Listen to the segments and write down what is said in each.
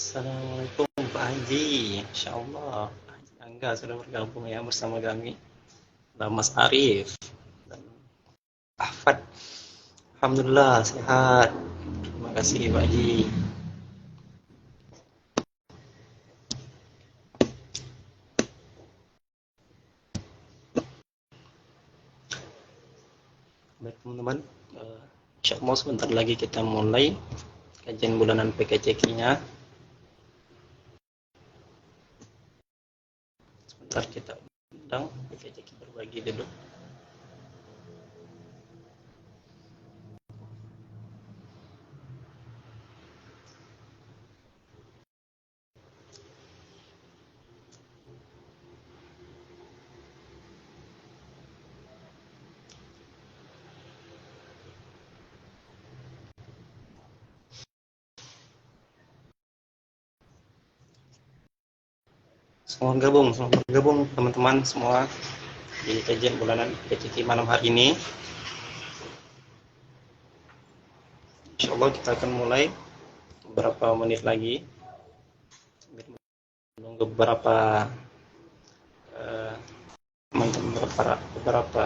Assalamualaikum Pak Haji, Insya Allah Pak Haji Angga sudah bergabung ya bersama kami. Dan Mas Arif dan Ahfad. Alhamdulillah sehat. Terima kasih Pak Haji. Baik teman-teman, Insya Allah sebentar lagi kita mulai kajian bulanan PKCK-nya. Sebentar kita undang PKCK berbagi duduk. Selamat bergabung teman-teman semua di kajian bulanan PKCK malam hari ini. Insya Allah kita akan mulai beberapa menit lagi. Menunggu beberapa teman-teman beberapa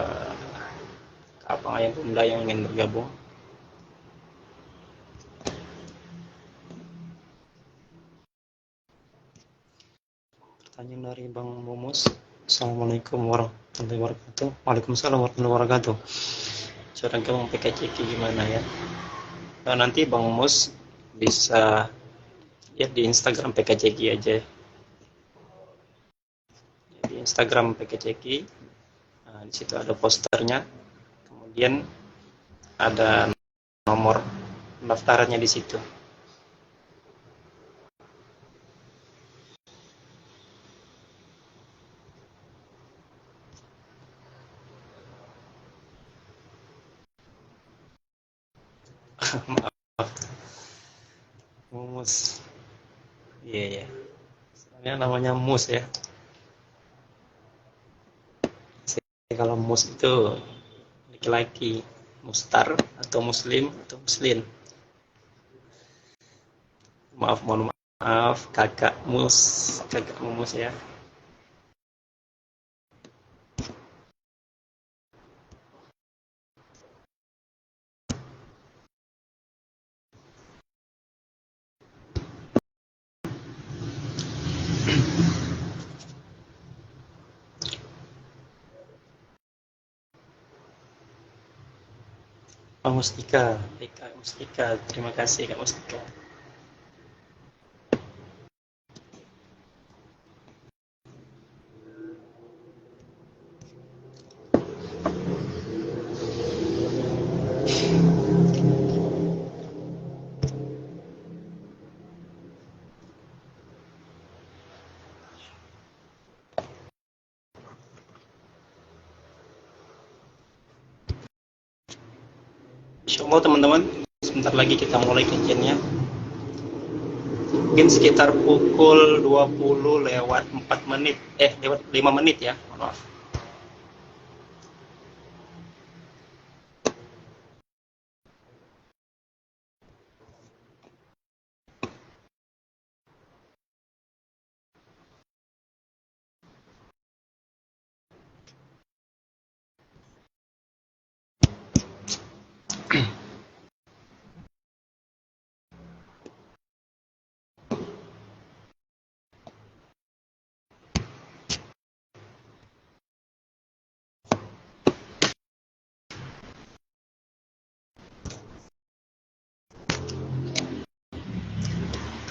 abang ayah bunda yang ingin bergabung. Pertanyaan dari Bang Mumus. Assalamualaikum warahmatullahi wabarakatuh. Waalaikumsalam warahmatullahi wabarakatuh. Cara gabung PKCK gimana ya? Nah, nanti Bang Mumus bisa lihat di Instagram PKCK aja. Di Instagram PKCK, nah, di situ ada posternya. Kemudian ada nomor pendaftarannya di situ. Maaf, Mumus. Iya ya. Soalnya namanya Mus ya. Kalau Mus itu laki-laki, Mustar atau Muslim atau Muslin. Mohon maaf, kakak Mumus ya. Pak Mustika, Kak Mustika, terima kasih Kak Mustika. Insya Allah teman-teman, sebentar lagi kita mulai kajiannya. Mungkin sekitar pukul 20 lewat 4 menit, lewat 5 menit ya, maaf.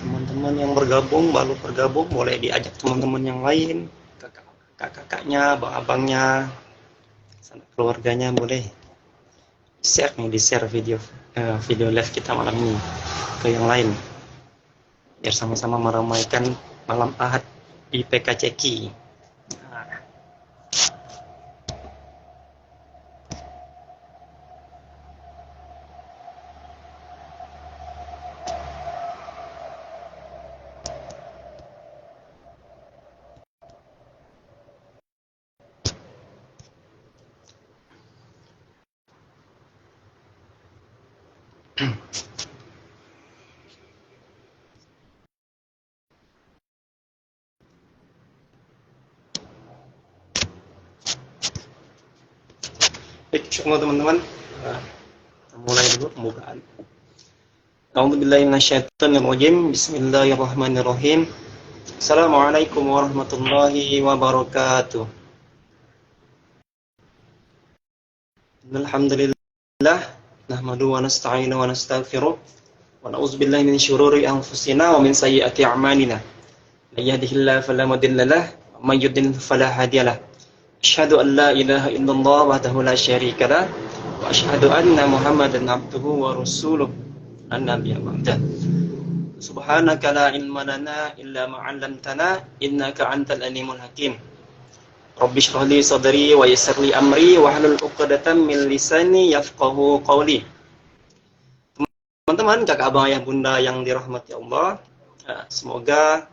Teman-teman yang baru bergabung, boleh diajak teman-teman yang lain, kakak-kakaknya, abang-abangnya, sanak keluarganya, boleh di share video live kita malam ini ke yang lain, biar sama-sama meramaikan malam Ahad di PKCK. Baik, insyaallah teman-teman. Nah, mulai dulu pembukaan. A'udzubillahi minasyaitonirrajim. Bismillahirrahmanirrahim. Assalamualaikum warahmatullahi wabarakatuh. Alhamdulillah nahmadu wa nasta'inu wa nastaghfiruh wa na'udzubillahi min syururi anfusina wa min sayyiati a'malina. May yahdihillahu fala mudilla lahu wa may yudlil fala hadiya lahu. Asyhadu an la ilaha illallah wahdahu la syarika lah wa asyhadu anna Muhammadan abduhu wa rasuluh. An-nabiyya ba'da. Subhanaka la ilma lana illa ma 'allamtana innaka antal alimul hakim. Rabbi shrah li sadri wa yassir li amri wa hlul 'uqdatam min lisani yafqahu qawli. Teman-teman, kakak abang ayah bunda yang dirahmati Allah, semoga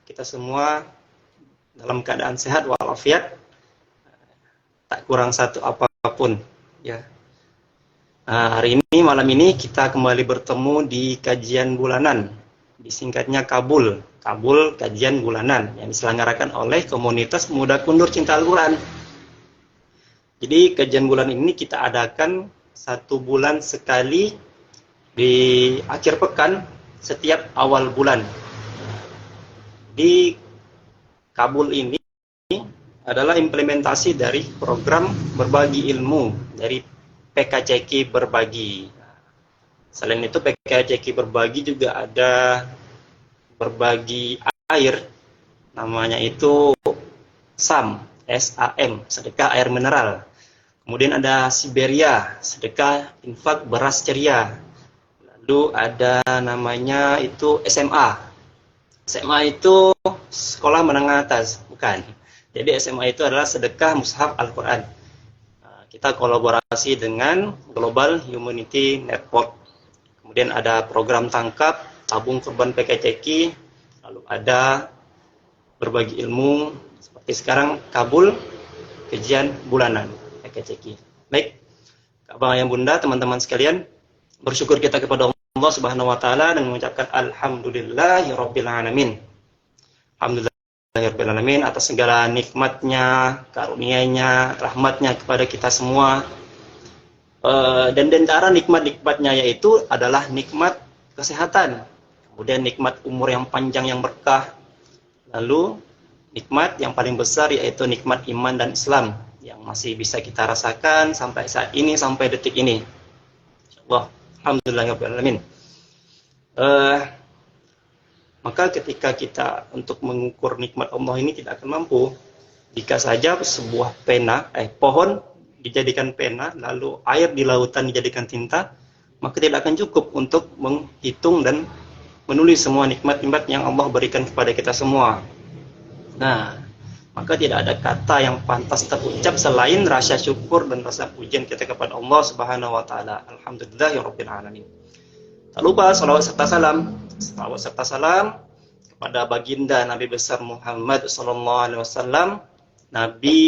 kita semua dalam keadaan sehat walafiat, tak kurang satu apapun ya. Hari ini malam ini kita kembali bertemu di kajian bulanan, disingkatnya Kabul kajian bulanan yang diselenggarakan oleh komunitas pemuda kundur cinta Al-Quran. Jadi kajian bulan ini kita adakan 1 bulan sekali di akhir pekan setiap awal bulan. Di Kabul ini adalah implementasi dari program berbagi ilmu dari PKCQ Berbagi. Selain itu PKCQ Berbagi juga ada berbagi air, namanya itu SAM, SAM, sedekah air mineral. Kemudian ada Siberia, sedekah infak beras ceria. Lalu ada namanya itu SMA. SMA itu sekolah menengah atas, bukan. Jadi SMA itu adalah sedekah mushaf Al-Quran. Kita kolaborasi dengan Global Humanity Network. Kemudian ada program tangkap, tabung kurban PKCQ, lalu ada berbagi ilmu, seperti sekarang Kabul, kajian bulanan PKCQ. Baik, abang ayah bunda, teman-teman sekalian, bersyukur kita kepada Allah Subhanahu wa taala dan mengucapkan alhamdulillahirabbil alamin. Alhamdulillahirabbil alamin atas segala nikmatnya, karunia-Nya, rahmatnya kepada kita semua. Dan di antara nikmat-nikmatnya yaitu adalah nikmat kesehatan, kemudian nikmat umur yang panjang yang berkah, lalu nikmat yang paling besar yaitu nikmat iman dan Islam yang masih bisa kita rasakan sampai saat ini, sampai detik ini. Insyaallah, alhamdulillahirabbil alamin. Maka ketika kita untuk mengukur nikmat Allah ini tidak akan mampu jika saja sebuah pohon dijadikan pena, lalu air di lautan dijadikan tinta, maka tidak akan cukup untuk menghitung dan menulis semua nikmat-nikmat yang Allah berikan kepada kita semua. Nah, maka tidak ada kata yang pantas terucap selain rasa syukur dan rasa pujian kita kepada Allah Subhanahu wa taala. Alhamdulillahirabbil alamin. Tak lupa salawat serta salam kepada baginda Nabi besar Muhammad sallallahu alaihi wasallam, nabi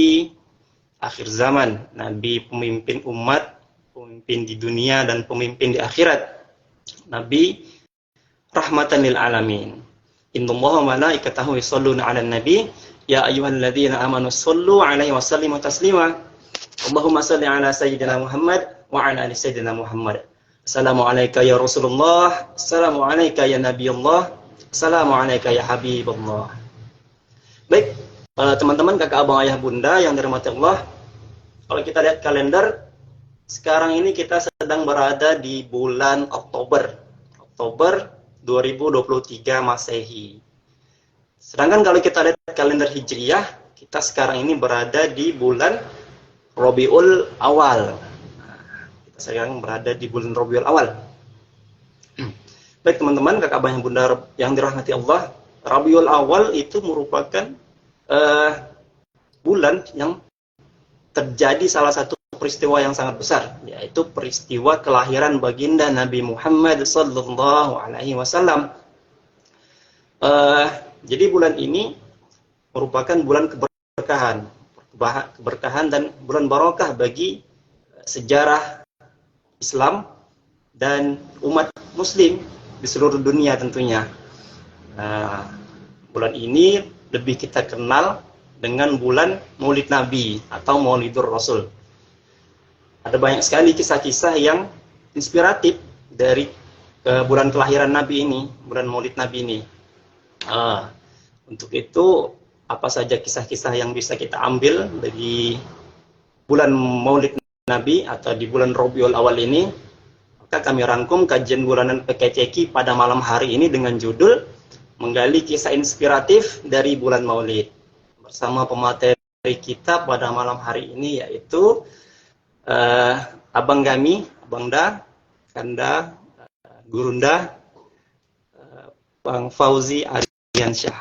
akhir zaman, nabi pemimpin umat, pemimpin di dunia dan pemimpin di akhirat, nabi rahmatan lil alamin. Innallaha wa malaikatahu yusholluna 'alan nabi ya ayyuhalladzina amanu shollu 'alaihi wa sallimu taslima. Allahumma shalli 'ala sayyidina Muhammad wa 'ala ali sayyidina Muhammad. Assalamu alayka ya Rasulullah, assalamu alayka ya Nabiyullah, assalamu alayka ya Habibullah. Baik, teman-teman, kakak abang ayah bunda yang dirahmati Allah, kalau kita lihat kalender, sekarang ini kita sedang berada di bulan Oktober 2023 Masehi. Sedangkan kalau kita lihat kalender Hijriyah, kita sekarang ini berada di bulan Rabiul Awal. Kita sekarang berada di bulan Rabiul Awal. Baik teman-teman, kakak abang yang bunda yang dirahmati Allah, Rabiul Awal itu merupakan bulan yang terjadi salah satu peristiwa yang sangat besar, yaitu peristiwa kelahiran baginda Nabi Muhammad sallallahu alaihi wasallam. Jadi bulan ini merupakan bulan keberkahan dan bulan barokah bagi sejarah Islam dan umat Muslim di seluruh dunia tentunya. Bulan ini lebih kita kenal dengan bulan Maulid Nabi atau Maulidur Rasul. Ada banyak sekali kisah-kisah yang inspiratif dari bulan kelahiran Nabi ini, bulan Maulid Nabi ini. Untuk itu, apa saja kisah-kisah yang bisa kita ambil dari bulan Maulid Nabi atau di bulan Rabiul Awal ini, maka kami rangkum kajian bulanan PKCQ pada malam hari ini dengan judul Menggali Kisah Inspiratif dari Bulan Maulid. Bersama pemateri kita pada malam hari ini yaitu Abang Gami, Abangda, Kanda, Gurunda, Bang Fauzi Aryansyah.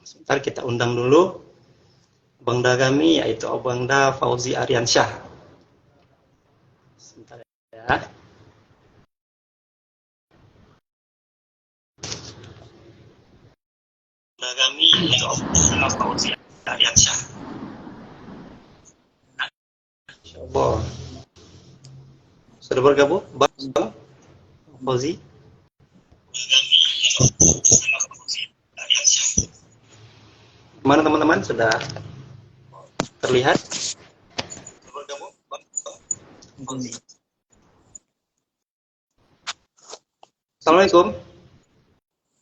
Sebentar kita undang dulu Abangda kami yaitu Abangda Fauzi Aryansyah. Sebentar ya. Abangda kami yaitu Abangda Fauzi Aryansyah. Insyaallah. Sudah bergabung Bang Fauzi? Mana teman-teman, sudah terlihat? Assalamualaikum.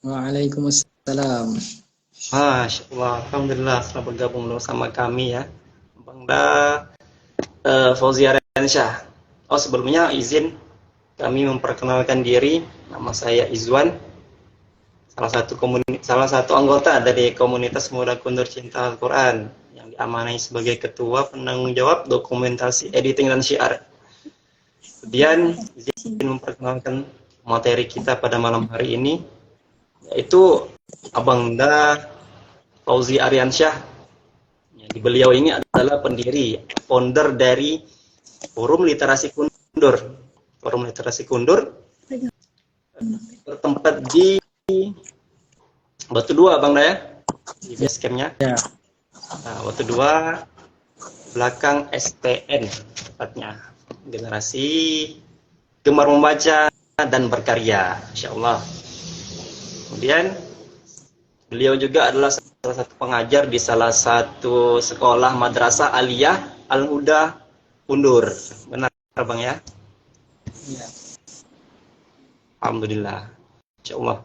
Waalaikumsalam. Masya Allah, alhamdulillah telah bergabung bersama kami ya, Bang Fauzi Aryansyah. Sebelumnya izin kami memperkenalkan diri, nama saya Izwan, salah satu anggota dari komunitas Muda Kundur Cinta Al-Quran yang diamanai sebagai ketua penanggung jawab dokumentasi, editing dan syiar. Kemudian izin memperkenalkan materi kita pada malam hari ini, yaitu Abangda Fauzi Aryansyah. Beliau ini adalah pendiri, founder dari Forum Literasi Kundur. Forum Literasi Kundur bertempat di Batu Dua, Bang Daya, di base camp-nya. Ya. Nah, Batu Dua, belakang STN, tepatnya. Generasi gemar membaca dan berkarya, Insya Allah. Kemudian, beliau juga adalah salah satu pengajar di salah satu sekolah madrasah aliyah Al-Huda Kundur. Benar, Bang ya? Ya. Alhamdulillah. Insya Allah.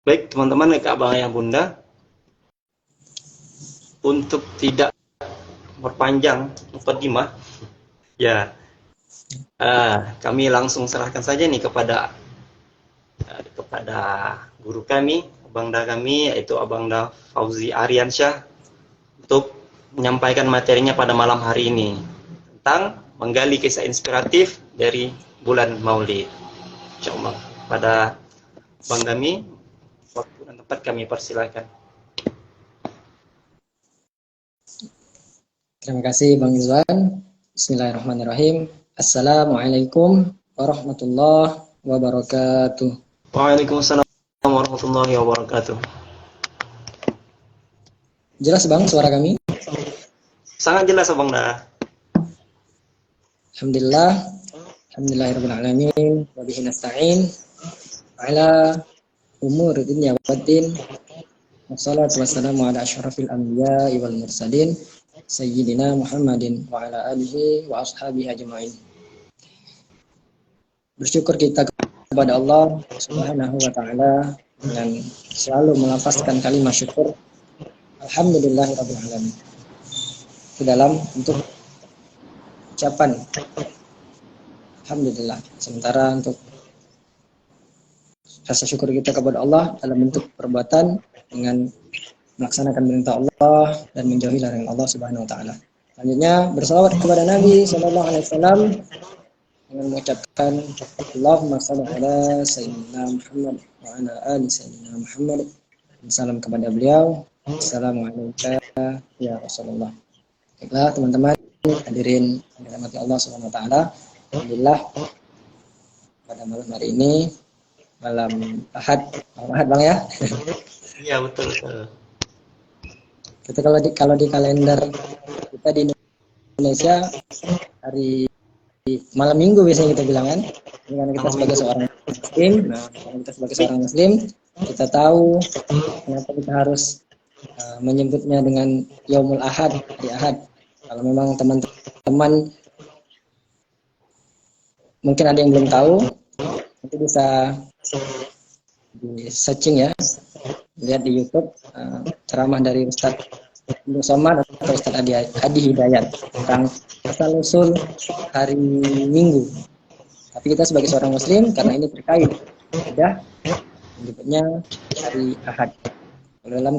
Baik teman-teman, Kak Abang Ayah Bunda, untuk tidak berpanjang mukadimah, ya kami langsung serahkan saja nih kepada guru kami, Abangda kami, yaitu Abangda Fauzi Aryansyah, untuk menyampaikan materinya pada malam hari ini tentang menggali kisah inspiratif dari bulan Maulid. Insya Allah, pada Bang kami, waktu dan tempat kami persilakan. Terima kasih Bang Izwan. Bismillahirrahmanirrahim. Assalamualaikum warahmatullahi wabarakatuh. Waalaikumsalam warahmatullahi wabarakatuh. Jelas Bang suara kami? Sangat jelas Abang dah. Alhamdulillah. Alhamdulillahirabbil alamin wa bihi nasta'in ala umur dunya waddin. Wassalatu wassalamu ala asyrafil anbiya'i wal mursalin sayyidina Muhammadin wa ala alihi wa ashabihi ajma'in. Bersyukur kita kepada Allah Subhanahu wa taala dengan selalu melafazkan kalimat syukur alhamdulillahirabbil alamin. Di dalam untuk ucapan alhamdulillah. Sementara untuk rasa syukur kita kepada Allah dalam bentuk perbuatan dengan melaksanakan perintah Allah dan menjauhi larangan Allah Subhanahu wa taala. Selanjutnya bersalawat kepada Nabi sallallahu alaihi wasallam dengan mengucapkan Allahumma shalli ala sayyidina Muhammad wa ala ali sayyidina Muhammad. Salam kepada beliau. Assalamualaikum ya Rasulullah. Baiklah teman-teman hadirin yang dirahmati Allah Subhanahu wa taala. Alhamdulillah pada malam hari ini malam Ahad Bang ya. Iya betul. Kita kalau di kalender kita di Indonesia hari malam Minggu biasanya kita bilang kan. Karena kita sebagai seorang Muslim, kita tahu kenapa kita harus menyebutnya dengan Yaumul Ahad, hari Ahad. Kalau memang teman-teman mungkin ada yang belum tahu, nanti bisa di searching ya, lihat di YouTube ceramah dari Ustadz Abdul Somad atau Ustadz Adi Hidayat tentang asal usul hari Minggu. Tapi kita sebagai seorang Muslim, karena ini terkait ibadah, menyebutnya hari Ahad. Kalau dalam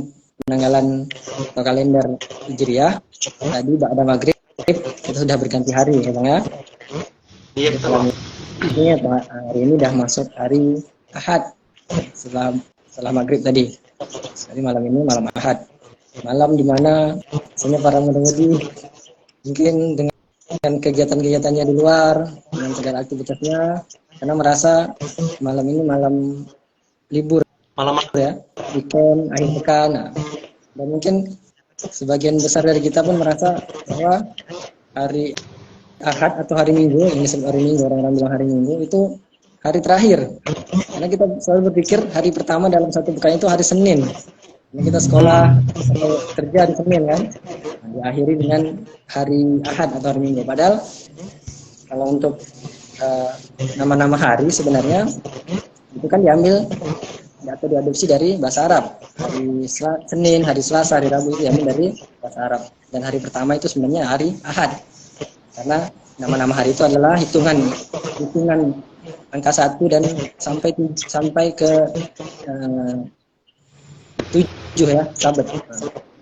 penanggalan atau kalender Hijriah, tadi ba'da maghrib kita sudah berganti hari ya Bang ya. Iya Jadi betul. malam ini hari ini udah masuk hari Ahad setelah maghrib tadi. Jadi malam ini malam Ahad. Malam dimana biasanya para muda-mudi mungkin dengan kegiatan-kegiatannya di luar, dengan segala aktivitasnya, karena merasa malam ini malam libur Malam ya, weekend, akhir pekan. Nah, dan mungkin sebagian besar dari kita pun merasa bahwa hari Ahad atau hari Minggu, ini disebut hari Minggu, orang-orang bilang hari Minggu, itu hari terakhir. Karena kita selalu berpikir hari pertama dalam satu pekan itu hari Senin. Karena kita sekolah atau kerja hari Senin kan. Nah, diakhiri dengan hari Ahad atau hari Minggu. Padahal kalau untuk nama-nama hari sebenarnya itu kan diambil atau diadopsi dari bahasa Arab. Hari Senin, hari Selasa, hari Rabu itu diambil dari bahasa Arab. Dan hari pertama itu sebenarnya hari Ahad. Karena nama-nama hari itu adalah hitungan angka 1 dan sampai ke 7 ya, sabat.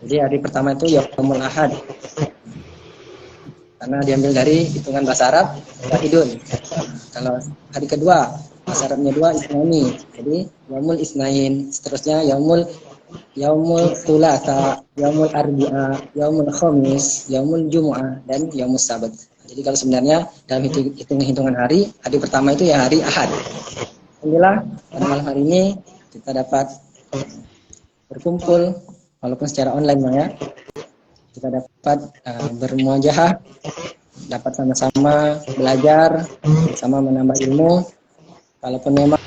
Jadi hari pertama itu Yaumul Ahad. Karena diambil dari hitungan bahasa Arab Wahidun. Kalau hari kedua bahasa Arabnya 2 Isnaini. Jadi Yaumul Isnain, seterusnya Yaumul Thulatha, Yaumul Arbi'a, Yaumul Khamis, Yaumul Jumu'ah, dan Yaumul Sabat. Jadi kalau sebenarnya dalam hitungan hari pertama itu ya hari Ahad. Alhamdulillah pada malam hari ini kita dapat berkumpul walaupun secara online ya. Kita dapat bermuajahah, dapat sama-sama belajar, sama menambah ilmu. Walaupun memang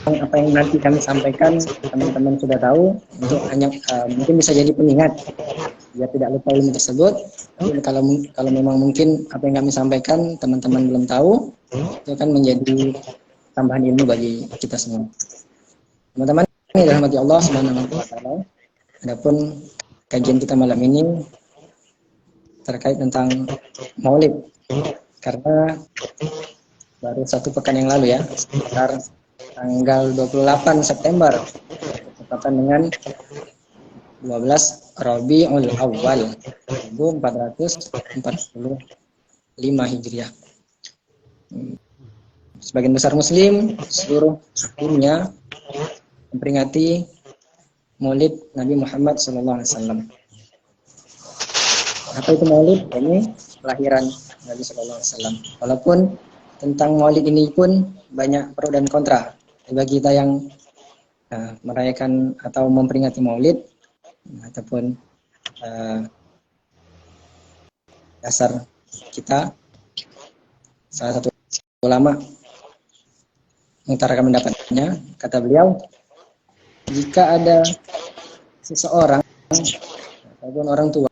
apa yang nanti kami sampaikan teman-teman sudah tahu, untuk hanya mungkin bisa jadi pengingat biar tidak lupa ilmu tersebut. Tapi kalau memang mungkin apa yang kami sampaikan teman-teman belum tahu, itu akan menjadi tambahan ilmu bagi kita semua. Teman-teman ini dirahmati Allah Subhanahu wa taala. Adapun kajian kita malam ini terkait tentang Maulid, karena baru 1 pekan yang lalu ya, sekitar tanggal 28 September bertepatan dengan 12 Rabiul Awal 1445 Hijriah. Sebagian besar Muslim seluruh dunia memperingati Maulid Nabi Muhammad SAW. Apa itu Maulid? Ini kelahiran Nabi SAW. Walaupun tentang Maulid ini pun banyak pro dan kontra. Bagi kita yang merayakan atau memperingati Maulid, ataupun dasar kita, salah satu ulama mengutarakan pendapatnya, kata beliau, jika ada seseorang ataupun orang tua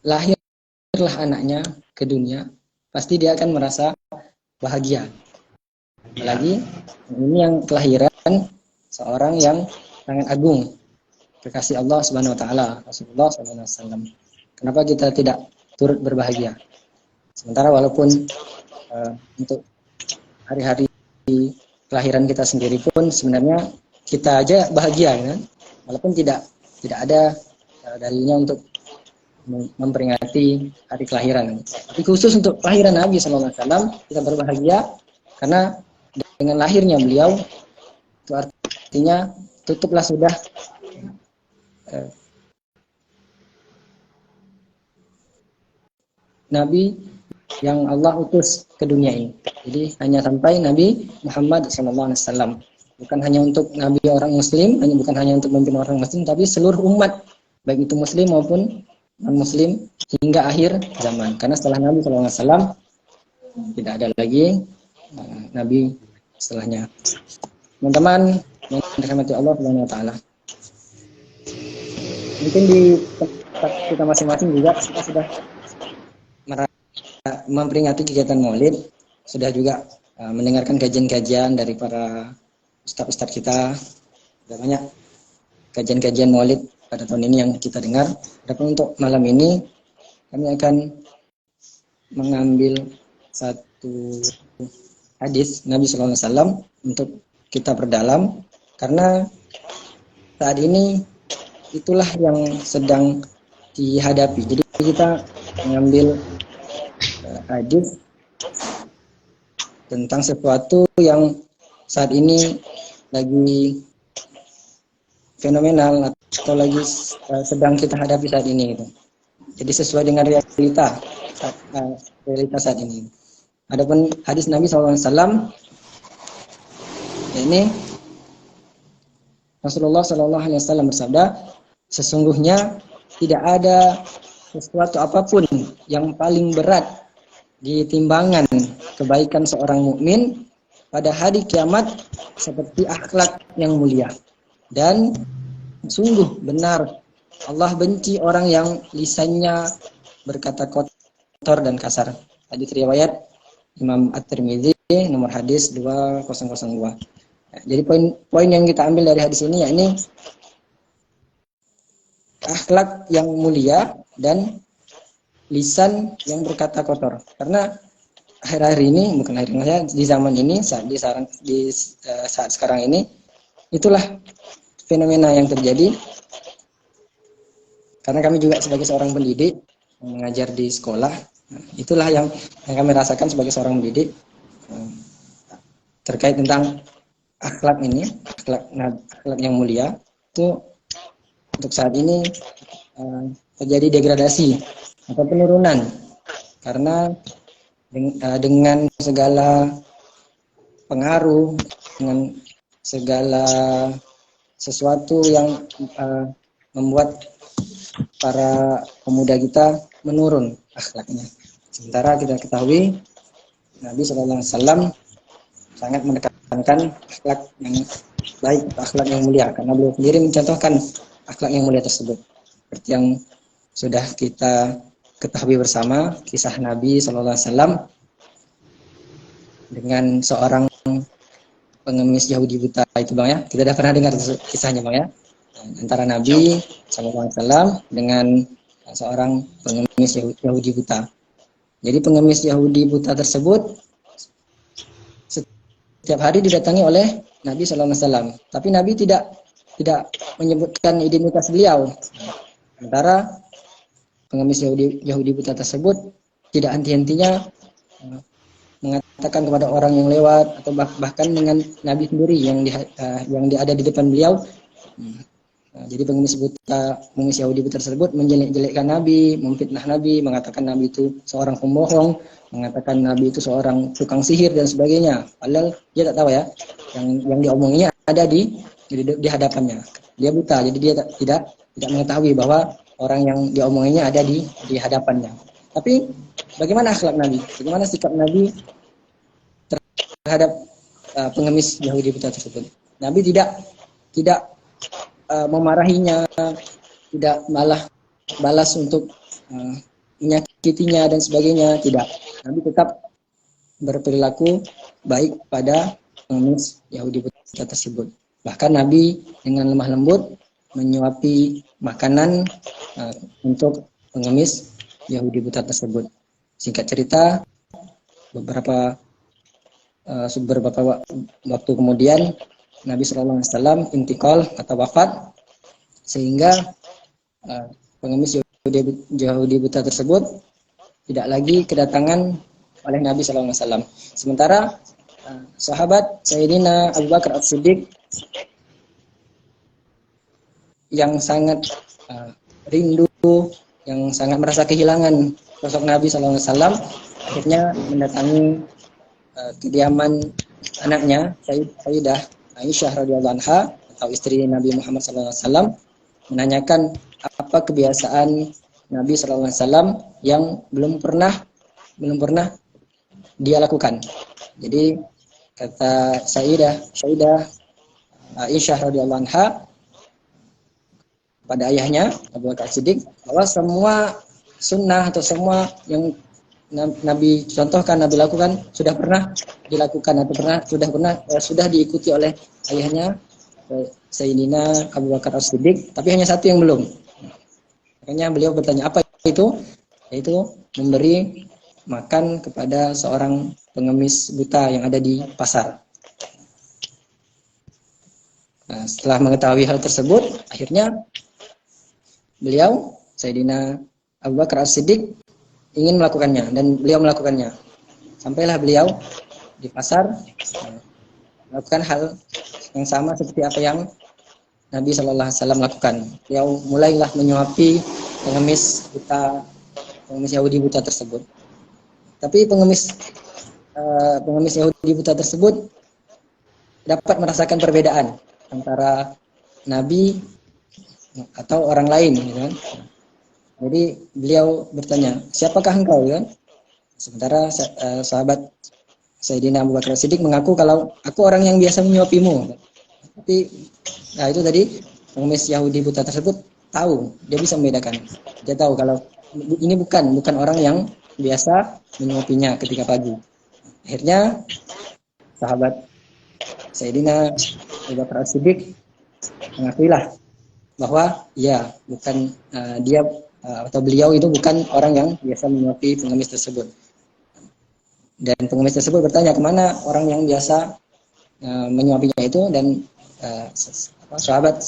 lahirlah anaknya ke dunia, pasti dia akan merasa bahagia. Apalagi ini yang kelahiran seorang yang sangat agung, kekasih Allah Subhanahu wa taala, Rasulullah SAW. Kenapa kita tidak turut berbahagia? Sementara walaupun untuk hari-hari kelahiran kita sendiri pun sebenarnya kita aja bahagia kan? Walaupun tidak ada dalilnya untuk memperingati hari kelahiran. Tapi khusus untuk kelahiran Nabi SAW kita berbahagia karena dengan lahirnya beliau itu artinya tutuplah sudah Nabi yang Allah utus ke dunia ini. Jadi hanya sampai Nabi Muhammad SAW. Bukan hanya untuk Nabi orang Muslim, bukan hanya untuk memimpin orang Muslim, tapi seluruh umat, baik itu Muslim maupun non-Muslim hingga akhir zaman. Karena setelah Nabi SAW tidak ada lagi Nabi setelahnya. Teman-teman yang dirahmati Allah Subhanahu wa taala. Mungkin di tempat kita masing-masing juga kita sudah memperingati kegiatan Maulid. sudah juga mendengarkan kajian-kajian dari para ustadz-ustadz kita. Sudah banyak kajian-kajian maulid pada tahun ini yang kita dengar. Adapun untuk malam ini kami akan mengambil satu hadis Nabi Sallallahu Alaihi Wasallam untuk kita perdalam, karena saat ini itulah yang sedang dihadapi. Jadi kita mengambil hadis tentang sesuatu yang saat ini lagi fenomenal atau lagi sedang kita hadapi saat ini gitu. Jadi sesuai dengan realita saat ini. Adapun hadis Nabi SAW, ini Rasulullah SAW bersabda, sesungguhnya tidak ada sesuatu apapun yang paling berat di timbangan kebaikan seorang mukmin pada hari kiamat seperti akhlak yang mulia. Dan sungguh benar Allah benci orang yang lisannya berkata kotor dan kasar. Hadis riwayat Imam At-Tirmidzi, nomor hadis 2002. Jadi poin yang kita ambil dari hadis ini yakni akhlak yang mulia dan lisan yang berkata kotor. Karena akhir-akhir ini, bukan akhir ini, di zaman ini, saat sekarang ini, itulah fenomena yang terjadi. Karena kami juga sebagai seorang pendidik mengajar di sekolah, itulah yang kami rasakan sebagai seorang pendidik terkait tentang akhlak ini, akhlak yang mulia itu untuk saat ini terjadi degradasi atau penurunan, karena dengan segala pengaruh, dengan segala sesuatu yang membuat para pemuda kita menurun akhlaknya. Sementara kita ketahui Nabi SAW sangat menekankan akhlak yang baik, akhlak yang mulia, karena beliau sendiri mencontohkan akhlak yang mulia tersebut. Seperti yang sudah kita ketahui bersama, kisah Nabi SAW dengan seorang pengemis Yahudi buta itu, Bang ya. Kita sudah pernah dengar kisahnya, Bang ya. Antara Nabi SAW dengan seorang pengemis Yahudi buta. Jadi pengemis Yahudi buta tersebut setiap hari didatangi oleh Nabi SAW. Tapi Nabi tidak menyebutkan identitas beliau. Sementara pengemis Yahudi buta tersebut tidak henti-hentinya mengatakan kepada orang yang lewat atau bahkan dengan Nabi sendiri yang ada di depan beliau. Jadi pengemis Yahudi buta tersebut menjelek-jelekkan Nabi, memfitnah Nabi, mengatakan Nabi itu seorang pembohong, mengatakan Nabi itu seorang tukang sihir dan sebagainya. Padahal dia tak tahu ya, yang diomonginya ada di hadapannya. Dia buta, jadi dia tidak mengetahui bahwa orang yang diomonginya ada di hadapannya. Tapi bagaimana akhlak Nabi? Bagaimana sikap Nabi terhadap pengemis Yahudi buta tersebut? Nabi tidak memarahinya, tidak malah balas untuk menyakitinya dan sebagainya, tidak. Nabi tetap berperilaku baik pada pengemis Yahudi buta tersebut. Bahkan Nabi dengan lemah lembut menyuapi makanan untuk pengemis Yahudi buta tersebut. Singkat cerita, beberapa waktu kemudian Nabi SAW intikal atau wafat, sehingga pengemis Yahudi buta tersebut tidak lagi kedatangan oleh Nabi SAW. Sementara sahabat Sayyidina Abu Bakar As-Siddiq yang sangat rindu, yang sangat merasa kehilangan sosok Nabi SAW, akhirnya mendatangi kediaman anaknya Sayyidah Aisyah radhiyallahu anha atau istri Nabi Muhammad SAW, menanyakan apa kebiasaan Nabi SAW yang belum pernah dia lakukan. Jadi kata Sayyidah Aisyah radhiyallahu anha pada ayahnya Abu Bakar Siddiq, bahwa semua sunnah atau semua yang Nabi contohkan, Nabi lakukan, sudah pernah dilakukan atau sudah diikuti oleh ayahnya Sayyidina Abu Bakar As-Siddiq, tapi hanya satu yang belum. Makanya beliau bertanya, apa itu? Yaitu memberi makan kepada seorang pengemis buta yang ada di pasar. Nah, setelah mengetahui hal tersebut, akhirnya beliau Sayyidina Abu Bakar As-Siddiq ingin melakukannya, dan beliau melakukannya. Sampailah beliau di pasar melakukan hal yang sama seperti apa yang Nabi Shallallahu Alaihi Wasallam lakukan. Beliau mulailah menyuapi pengemis Yahudi buta tersebut. Tapi pengemis Yahudi buta tersebut dapat merasakan perbedaan antara Nabi atau orang lain, gitu kan. Jadi beliau bertanya, siapakah engkau, kan? Sementara sahabat Sayyidina Abu Bakar Siddiq mengaku kalau aku orang yang biasa menyuapimu. Tapi nah itu tadi pengemis Yahudi buta tersebut tahu, dia bisa membedakan. Dia tahu kalau ini bukan orang yang biasa menyuapinya ketika pagi. Akhirnya sahabat Sayyidina Abu Bakar Siddiq mengakuilah bahwa ya bukan dia atau beliau itu bukan orang yang biasa menyuapi pengemis tersebut. Dan pengemis tersebut bertanya kemana orang yang biasa menyuapinya itu, dan sahabat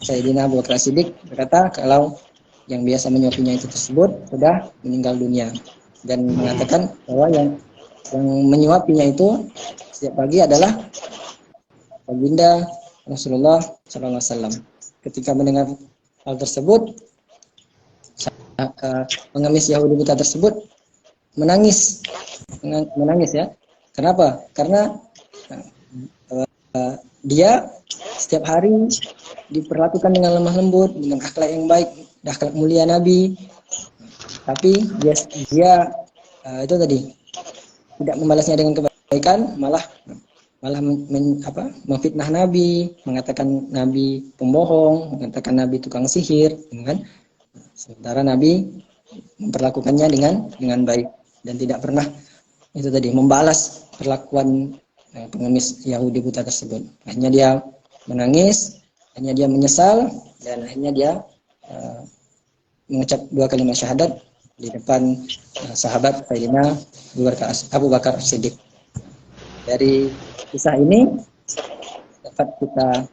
Sayyidina Abu Bakar Siddiq berkata kalau yang biasa menyuapinya itu tersebut sudah meninggal dunia, dan mengatakan bahwa yang menyuapinya itu setiap pagi adalah baginda Rasulullah SAW. Ketika mendengar hal tersebut, pengemis Yahudi buta tersebut menangis ya. Kenapa? Karena dia setiap hari diperlakukan dengan lemah lembut, dengan akhlak yang baik, akhlak mulia Nabi. Tapi dia itu tadi tidak membalasnya dengan kebaikan, malah memfitnah Nabi, mengatakan Nabi pembohong, mengatakan Nabi tukang sihir, kan? Sementara Nabi memperlakukannya dengan baik dan tidak pernah itu tadi membalas perlakuan pengemis Yahudi buta tersebut. Akhirnya dia menangis, akhirnya dia menyesal, dan akhirnya dia mengucap 2 kalimat syahadat di depan sahabat Sayyidina Abu Bakar Siddiq. Dari kisah ini dapat kita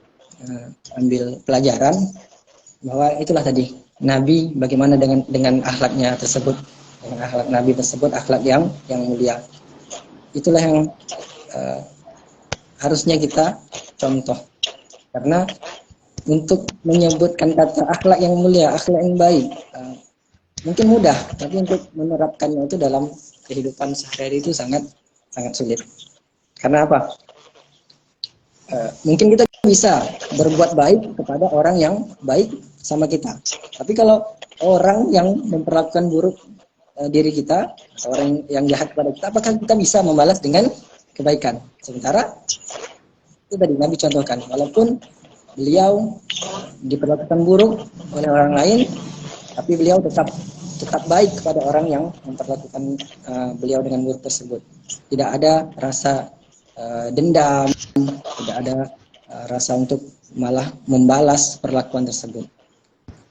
ambil pelajaran bahwa itulah tadi Nabi bagaimana dengan akhlaknya tersebut, dengan akhlak Nabi tersebut, akhlak yang mulia. Itulah yang harusnya kita contoh, karena untuk menyebutkan kata akhlak yang mulia, akhlak yang baik mungkin mudah, tapi untuk menerapkannya itu dalam kehidupan sehari-hari itu sangat sulit. Karena apa? Mungkin kita bisa berbuat baik kepada orang yang baik sama kita, tapi kalau orang yang memperlakukan buruk diri kita, orang yang jahat kepada kita, apakah kita bisa membalas dengan kebaikan? Sementara itu tadi Nabi contohkan, walaupun beliau diperlakukan buruk oleh orang lain, tapi beliau tetap baik kepada orang yang memperlakukan beliau dengan buruk tersebut. Tidak ada rasa dendam, tidak ada rasa untuk malah membalas perlakuan tersebut.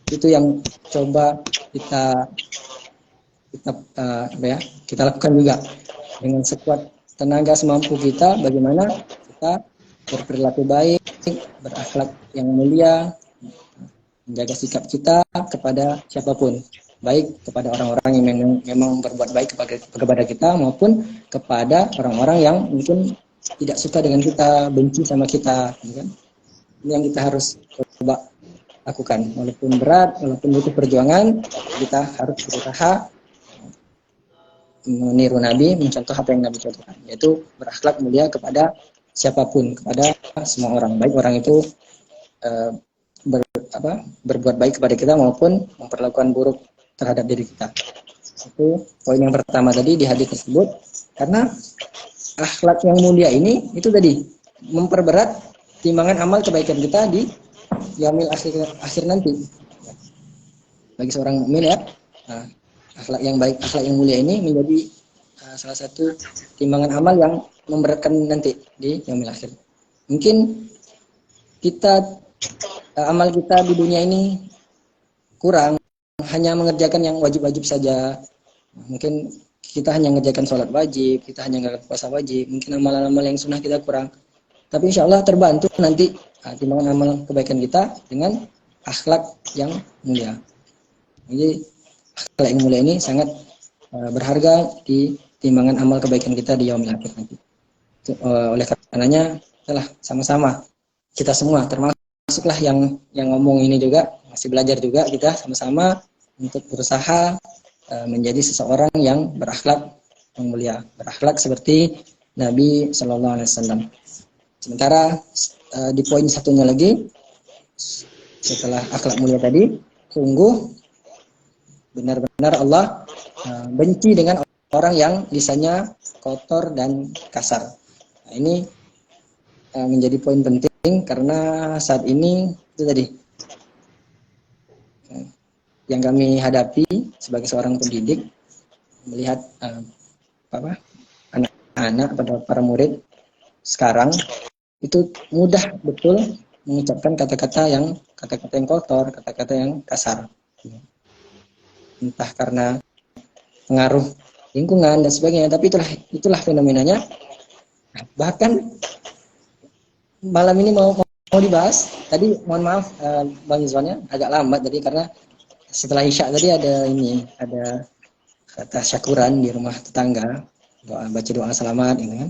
Itu yang coba kita lakukan juga dengan sekuat tenaga semampu kita, bagaimana kita berperilaku baik, berakhlak yang mulia, menjaga sikap kita kepada siapapun, baik kepada orang-orang yang memang berbuat baik kepada kita, maupun kepada orang-orang yang mungkin tidak suka dengan kita, benci sama kita, kan? Ini yang kita harus coba lakukan, walaupun berat, walaupun butuh perjuangan, kita harus berusaha meniru Nabi, mencontoh apa yang Nabi contohkan, yaitu berakhlak mulia kepada siapapun, kepada semua orang, baik orang itu berbuat baik kepada kita maupun memperlakukan buruk terhadap diri kita. Itu poin yang pertama tadi di hadis tersebut. Karena akhlak yang mulia ini itu tadi memperberat timbangan amal kebaikan kita di yaumil akhir nanti bagi seorang mukmin, ya. Nah, Akhlak yang baik, akhlak yang mulia ini menjadi salah satu timbangan amal yang memberatkan nanti di yaumil akhir. Mungkin kita amal kita di dunia ini kurang, hanya mengerjakan yang wajib-wajib saja. Mungkin kita hanya mengerjakan sholat wajib, kita hanya mengerjakan puasa wajib, mungkin amal-amal yang sunnah kita kurang. Tapi insya Allah terbantu nanti timbangan amal kebaikan kita dengan akhlak yang mulia. Jadi akhlak yang mulia ini sangat berharga di timbangan amal kebaikan kita di yaumil akhir nanti. Oleh karenanya, telah sama-sama kita semua, termasuklah yang ngomong ini juga, masih belajar juga kita sama-sama untuk berusaha menjadi seseorang yang berakhlak yang mulia, berakhlak seperti Nabi Shallallahu Alaihi Wasallam. Sementara di poin satunya lagi, setelah akhlak mulia tadi, sungguh benar-benar Allah benci dengan orang yang lisannya kotor dan kasar. Nah, ini menjadi poin penting karena saat ini itu tadi yang kami hadapi sebagai seorang pendidik, melihat anak-anak pada para murid sekarang itu mudah betul mengucapkan kata-kata yang kotor, kata-kata yang kasar. Entah karena pengaruh lingkungan dan sebagainya, tapi itulah fenomenanya. Bahkan malam ini mau dibahas. Tadi mohon maaf Bang Izwannya agak lambat tadi karena setelah Isya tadi ada kata syakuran di rumah tetangga, baca doa selamat gitu kan.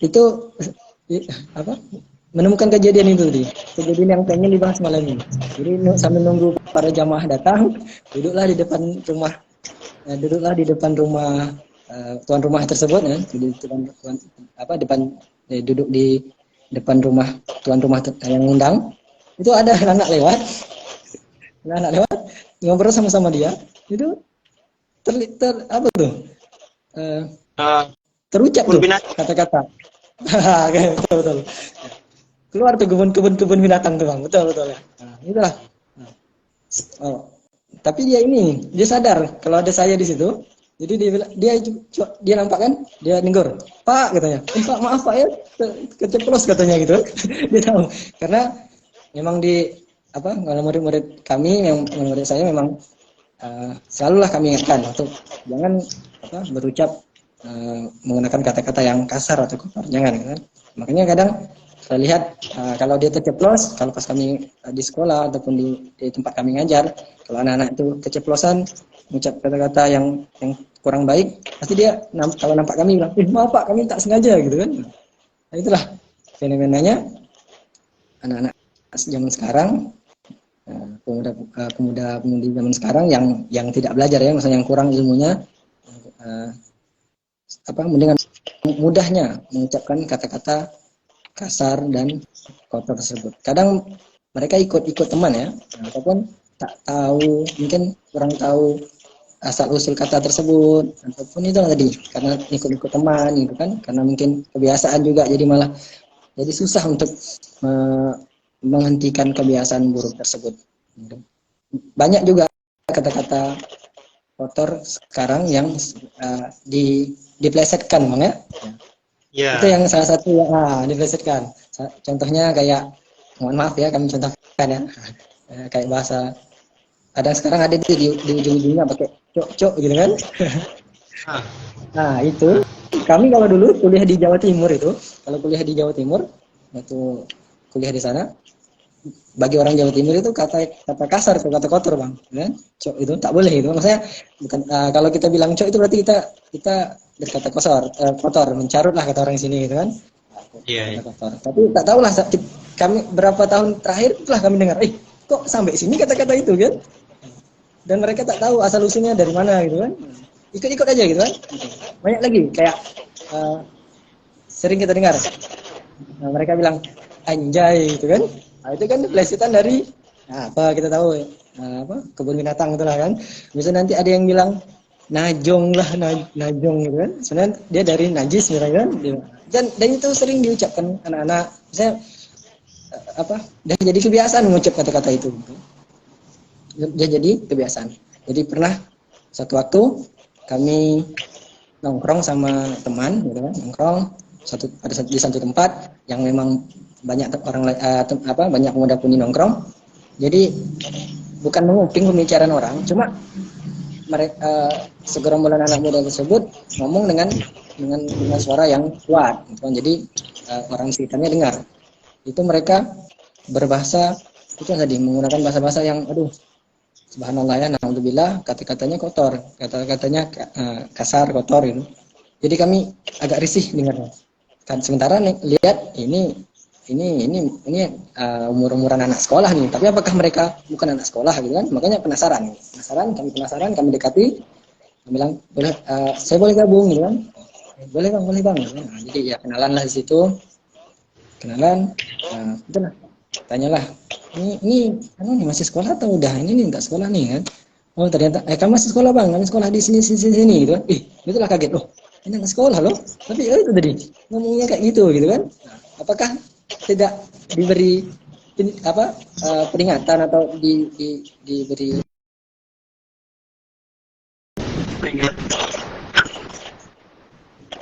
Itu menemukan kejadian itu tadi. Kejadian yang pengen dibahas malam ini. Jadi sambil nunggu para jamaah datang, duduklah di depan rumah tuan rumah tersebut ya, duduk di depan rumah tuan rumah yang undang. Itu ada anak lewat ngobrol sama dia. Itu terucap tuh kata-kata. Betul. Keluar tuh kebun binatang tuh Bang. Betul ya. Nah, itulah. Tapi dia sadar kalau ada saya di situ. Jadi dia nampak kan, dia nenggur, Pak katanya, Pak maaf Pak ya, keceplos katanya gitu. Dia tahu karena memang kalau murid-murid kami, yang murid saya memang selalulah kami ingatkan untuk jangan berucap menggunakan kata-kata yang kasar atau kotor, jangan kan. Makanya kadang saya lihat kalau dia terceplos, kalau pas kami di sekolah ataupun di tempat kami ngajar, kalau anak-anak itu keceplosan mengucap kata-kata yang kurang baik, pasti dia kalau nampak kami bilang, maaf Pak, kami tak sengaja gitu kan. Nah, itulah fenomenanya anak-anak zaman sekarang, pemuda-pemudi zaman sekarang yang tidak belajar ya, maksudnya yang kurang ilmunya, dengan mudahnya mengucapkan kata-kata kasar dan kotor tersebut. Kadang mereka ikut teman ya, ataupun tak tahu, mungkin kurang tahu asal usul kata tersebut, ataupun itu tadi karena ikut teman gitu kan, karena mungkin kebiasaan juga, jadi malah jadi susah untuk menghentikan kebiasaan buruk tersebut. Banyak juga kata-kata kotor sekarang yang diplesetkan Bang ya. Yeah. Itu yang salah satu diplesetkan. Contohnya kayak, mohon maaf ya kami contohkan ya, kayak bahasa sekarang ada di ujung-ujungnya pakai cok gitu kan. Nah itu kami kalau dulu kuliah di Jawa Timur itu kuliah di sana, bagi orang Jawa Timur itu kata kasar, kata kotor Bang, kan? Cok itu tak boleh itu. Maksudnya bukan kalau kita bilang cok itu berarti kita berkata kotor, mencarut lah kata orang sini gitu kan. Iya. Kotor. Tapi tak tahulah kami berapa tahun terakhir telah kami dengar, kok sampai sini kata-kata itu kan? Dan mereka tak tahu asal usulnya dari mana gitu kan. Ikut-ikut aja gitu kan. Banyak lagi kayak sering kita dengar. Mereka bilang anjay gitu kan. Nah, itu kan plesetan dari kita tahu kebun binatang itulah kan. Misalnya nanti ada yang bilang najong najong gitu kan. Sebenarnya dia dari najis misalnya kan. Dan itu sering diucapkan anak-anak. Misalnya dan jadi kebiasaan mengucap kata-kata itu. Dia jadi kebiasaan. Jadi pernah Satu waktu kami nongkrong sama teman, gitu kan, nongkrong di satu tempat yang memang banyak orang banyak pemuda pemudi nongkrong. Jadi bukan menguping pembicaraan orang, cuma mereka segerombolan anak muda tersebut ngomong dengan suara yang kuat, gitu kan. Jadi orang sekitarnya dengar. Itu mereka berbahasa itu tadi menggunakan bahasa-bahasa yang aduh subhanallah ya, naudzubillah, kata-katanya kotor, kata-katanya kasar, kotor gitu. Jadi kami agak risih dengarnya. Kan sementara lihat ini umur-umuran anak sekolah nih, tapi apakah mereka bukan anak sekolah gitu kan? Makanya penasaran, kami dekati, kami bilang boleh, saya boleh gabung gitu kan? Boleh bang. Nah, jadi ya kenalan lah di situ, itulah, tanyalah, ini masih sekolah atau udah? Ini nih nggak sekolah nih kan? Oh ternyata, kamu masih sekolah bang, kami sekolah di sini gitu kan? Itulah kaget, oh ini anak sekolah loh, tapi itu tadi ngomongnya kayak gitu kan? Nah, apakah tidak diberi peringatan atau diberi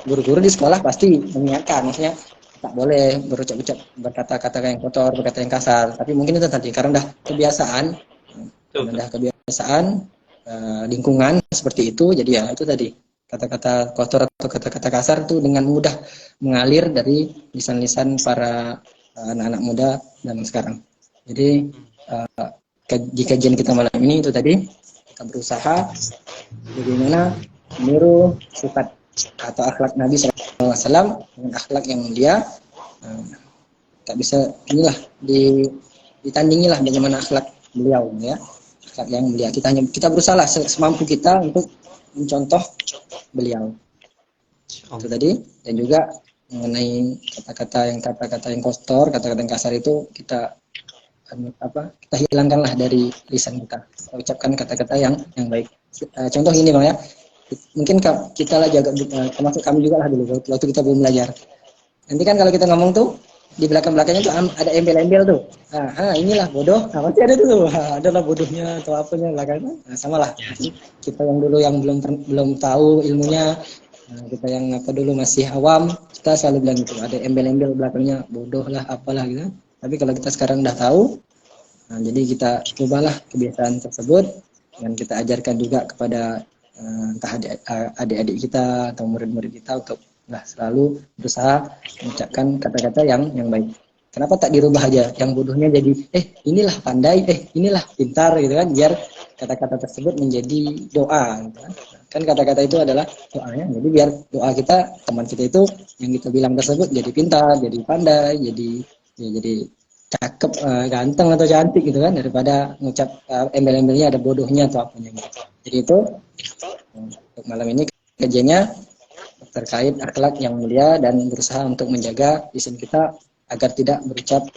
guru-guru di sekolah pasti mengingatkan, maksudnya tak boleh berucap-ucap berkata-kata yang kotor, berkata yang kasar. Tapi mungkin itu tadi karena udah kebiasaan lingkungan seperti itu, jadi ya itu tadi kata-kata kotor atau kata-kata kasar itu dengan mudah mengalir dari lisan-lisan para anak-anak muda zaman sekarang. Jadi di kajian kita malam ini itu tadi kita berusaha bagaimana meniru sifat atau akhlak Nabi SAW dengan akhlak yang mulia. Tak bisa inilah ditandingi lah bagaimana akhlak beliau ya, akhlak yang mulia. Kita berusaha lah semampu kita untuk mencontoh beliau itu tadi. Dan juga mengenai kata-kata yang kotor, kata-kata yang kasar itu kita hilangkanlah dari lisan kita ucapkan kata-kata yang baik. Contoh ini bang ya, mungkin kita lah jaga, termasuk kami juga lah dulu waktu kita belum belajar. Nanti kan kalau kita ngomong tuh di belakang-belakangnya tuh ada embel-embel tuh. Inilah bodoh. Nah, pasti ada tuh. Adalah bodohnya atau apanya belakangnya. Nah, samalah. Kita yang dulu yang belum tahu ilmunya, kita yang dulu masih awam, kita selalu bilang gitu. Ada embel-embel belakangnya bodoh lah, apalah gitu. Tapi kalau kita sekarang udah tahu, jadi kita cobalah kebiasaan tersebut dan kita ajarkan juga kepada entah adik-adik kita atau murid-murid kita untuk selalu berusaha mengucapkan kata-kata yang baik. Kenapa tak dirubah aja? Yang bodohnya jadi inilah pandai, inilah pintar gitu kan, biar kata-kata tersebut menjadi doa gitu kan. Kan kata-kata itu adalah doanya. Jadi biar doa kita, teman kita itu yang kita bilang tersebut jadi pintar, jadi pandai, jadi cakep, ganteng atau cantik gitu kan, daripada ngucap embel-embelnya ada bodohnya atau apanya gitu. Jadi itu untuk malam ini kajiannya terkait akhlak yang mulia dan berusaha untuk menjaga lisan kita agar tidak berucap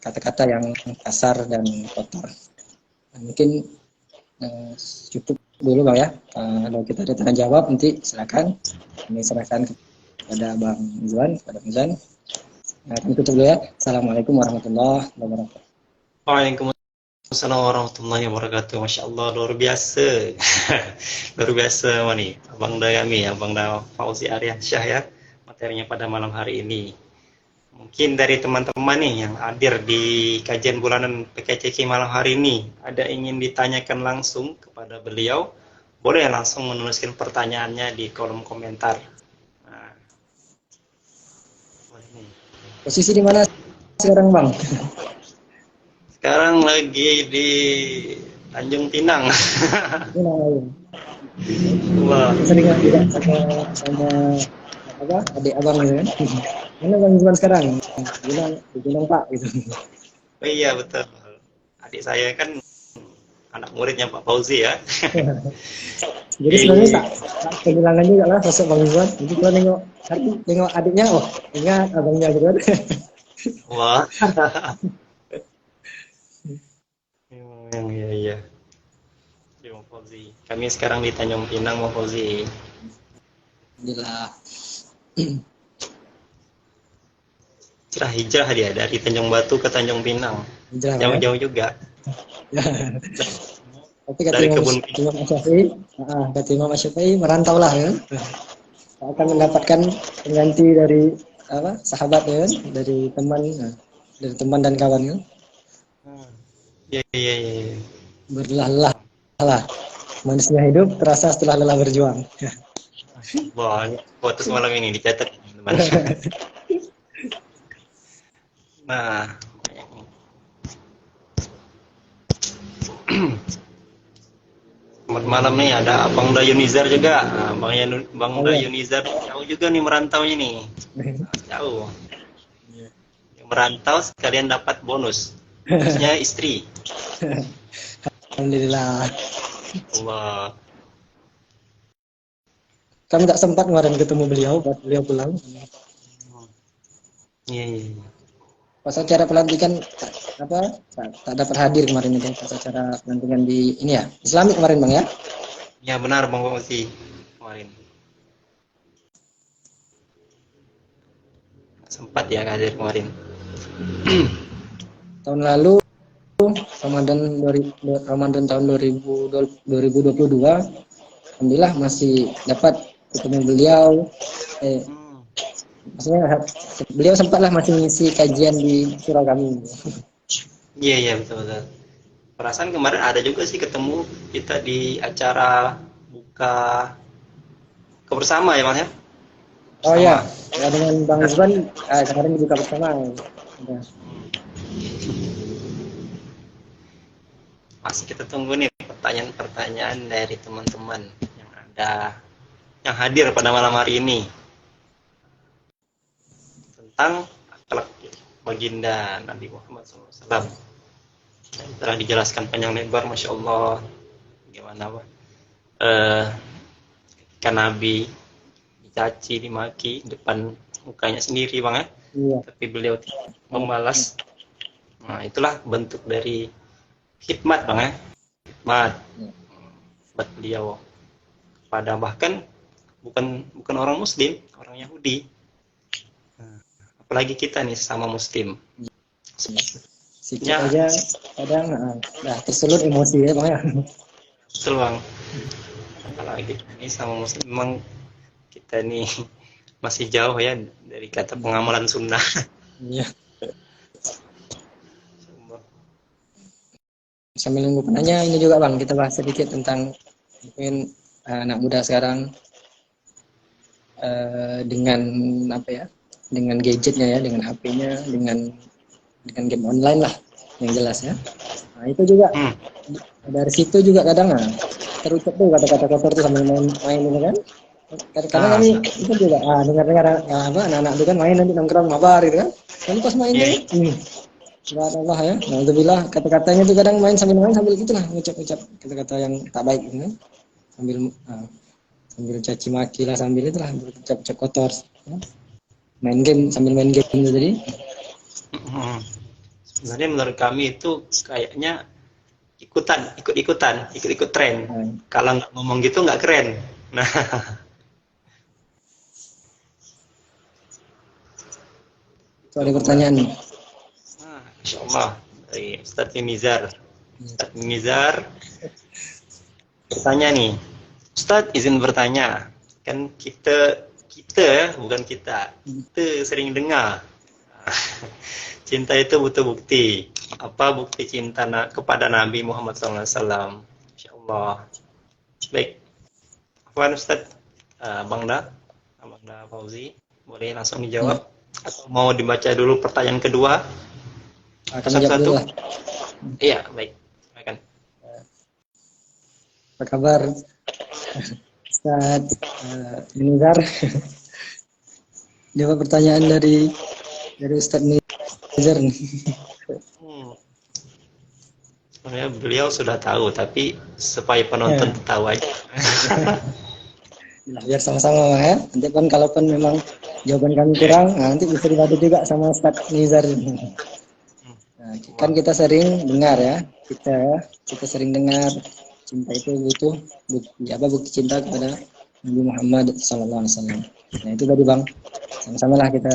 kata-kata yang kasar dan kotor. Mungkin cukup dulu bang ya. Kalau kita ada tanya jawab nanti silakan kami serahkan kepada Bang Zuan, kepada Bang Zuan. Kami tutup dulu ya. Assalamualaikum warahmatullahi wabarakatuh. Waalaikumsalam warahmatullahi wabarakatuh. Masya Allah, luar biasa. Luar biasa nih Abang Dayami, Abang Fauzi Aryansyah ya, materinya pada malam hari ini. Mungkin dari teman-teman nih yang hadir di kajian bulanan PKCK malam hari ini, ada ingin ditanyakan langsung kepada beliau, boleh langsung menuliskan pertanyaannya di kolom komentar. Nah, posisi di mana sekarang bang? Sekarang lagi di Tanjung Pinang. Wah. Sering tidak sama adik abang gitu kan? Mana Bang Zuan sekarang? Bilang Pak gitu. Oh iya betul. Adik saya kan anak muridnya Pak Fauzi ya. Jadi sebenarnya tak kehilangan juga lah sosok Bang Zuan. Jadi kalau nengok adiknya, ingat abangnya gitu kan. Wah. Iya. Bang Fauzi. Kami sekarang di Tanjung Pinang, Bang Fauzi. Alhamdulillah. Hijrah dia dari Tanjung Batu ke Tanjung Pinang. Jauh-jauh juga. Tapi kata dari Imam, kebun. Imam Syafi'i, kata Imam Syafi'i merantau lah kan, akan mendapatkan pengganti dari apa sahabat ya kan, dari teman dan kawan kan, Iya, iya, iya, iya. berlelah-lelah lah. Manusia hidup terasa setelah lelah berjuang. Wah, ini quotes malam ini dicatat, teman. Nah, selamat malam nih, ada Bang Dayunizar juga. Nah, Bang Oh ya. Dayunizar jauh juga nih merantaunya nih. Jauh. Yang merantau sekalian dapat bonus. Bonusnya istri. Alhamdulillah. Allah. Kami tak sempat kemarin ketemu beliau pas beliau pulang. Iya, iya, iya. Pas acara pelantikan apa tak dapat hadir kemarin itu pas acara pelantikan di ini ya Islami kemarin bang ya. Ya benar Bang Fauzi kemarin. Sempat ya hadir kemarin. Tahun lalu Ramadan Ramadan tahun 2022 alhamdulillah masih dapat ketemu beliau. Maksudnya beliau sempatlah masih ngisi kajian di surau kami. Iya, iya, betul, betul. Perasaan kemarin ada juga sih ketemu kita di acara buka bersama ya Mas ya? Oh Bersama. ya, ya dengan Bang Rizwan kemarin buka bersama. Ya. Masih kita tunggu nih pertanyaan-pertanyaan dari teman-teman yang ada yang hadir pada malam hari ini tentang akhlak baginda Nabi Muhammad SAW. Telah dijelaskan panjang lebar, masya Allah. Gimana Pak? Ketika Nabi dicaci, dimaki depan mukanya sendiri bang ya, Iya. tapi beliau tidak membalas. Nah itulah bentuk dari khidmat bang ya, khidmat buat beliau pada bahkan bukan orang Muslim, orang Yahudi. Nah, apalagi kita nih sama Muslim. Sikit Ya, aja kadang tersulut emosi ya bang ya. betul bang. Apalagi ini sama Muslim memang kita nih masih jauh ya dari kata pengamalan sunnah. Iya. Sambil nunggu penanya ini juga bang kita bahas sedikit tentang mungkin anak muda sekarang dengan apa ya, dengan gadgetnya ya, dengan HP-nya, dengan game online lah yang jelas ya. Nah itu juga dari situ juga kadang terucap tuh kata-kata kotor tuh sambil main ini kan. Karena kami itu juga dengar-dengar apa anak-anak itu kan main nanti nongkrong mabar gitu kan. Lalu pas main tuh subhanallah ya. Nah, alhamdulillah kata-katanya tuh kadang main sambil gitulah ngucap-ngucap kata-kata yang tak baik gitu kan. Sambil caci maki lah, sambil itulah berucap-ucap kotor. Ya. Main game sambil main game itu tadi. Sebenarnya menurut kami itu kayaknya ikut tren. Kalau nggak ngomong gitu nggak keren. Nah, itu ada pertanyaan nih. Insya Allah dari Ustadz Mizar. Ustadz Mizar bertanya nih. Ustadz izin bertanya. Kan kita bukan kita sering dengar cinta itu butuh bukti. Apa bukti cinta kepada Nabi Muhammad SAW? Insya Allah. Baik. Afwan Ustadz, Bang Da Fauzi, boleh langsung dijawab? Atau mau dibaca dulu pertanyaan kedua? Satu-satu. Iya, baik. Silakan. Apa kabar Ustaz Nizar? Jawab pertanyaan dari Ustaz Nizar nih. Sebenarnya beliau sudah tahu, tapi supaya penonton tahu aja. Biar sama-sama ya. Nanti kan kalaupun memang jawaban kami kurang, nanti bisa dibantu juga sama Ustaz Nizar. Nah, kan kita sering dengar ya, kita sering dengar cinta itu butuh bukti cinta kepada Nabi Muhammad SAW. Nah itu tadi bang, sama-sama lah kita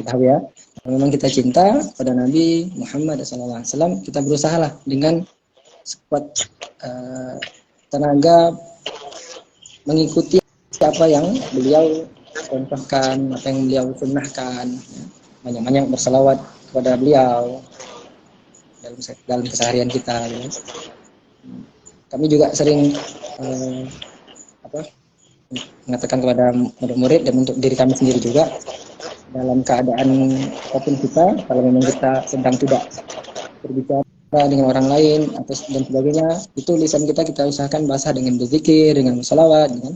tahu ya. Kalau memang kita cinta pada Nabi Muhammad SAW, kita berusaha lah dengan sekuat tenaga mengikuti apa yang beliau contohkan, apa yang beliau sunnahkan, banyak-banyak berselawat kepada beliau dalam keseharian kita. Ya. Kami juga sering mengatakan kepada murid-murid dan untuk diri kami sendiri juga, dalam keadaan apapun kita, kalau memang kita sedang tidak berbicara dengan orang lain atau dan sebagainya, itu lisan kita usahakan basah dengan berzikir, dengan salawat, dengan